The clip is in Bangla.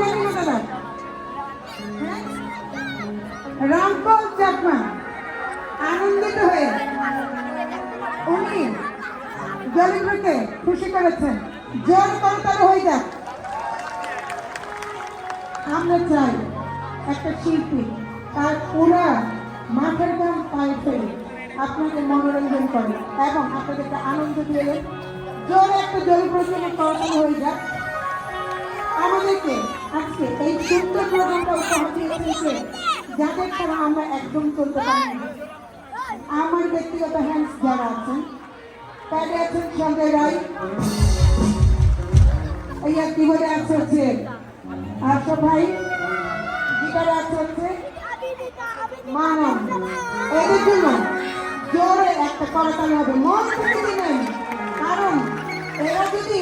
জানি না দাদা। রামপাল চাকমা আনন্দিত হয়ে উনি জলিপুরকে খুশি করেছেন। জোর করতালি হয়ে যাক। আমরা চাই একটা শিল্পী আর ওরা মাঠের গান পায়ে ফেলে আপনাদের মনোরঞ্জন করে এবং আপনাদেরকে আনন্দ দিয়ে জোরে একটা জলিপুরের জন্য করতালি হয়ে যাক। আমাদেরকে আজকে এই সুন্দর প্রোগ্রামটা উপহার দিয়েছে যাদের ছাড়া আমরা একদম চলতে পারি না। আমার ব্যক্তিগত হ্যান্ডস যারা আছেন তাদের আছেন সঞ্জয় রায়, এই কিবোর্ডে আছে হচ্ছে আশরাফ ভাই, গিটারে আছে হচ্ছে মানব। এদের জন্য জোরে একটা করতালি হবে, মন থেকে দিবেন, কারণ এরা যদি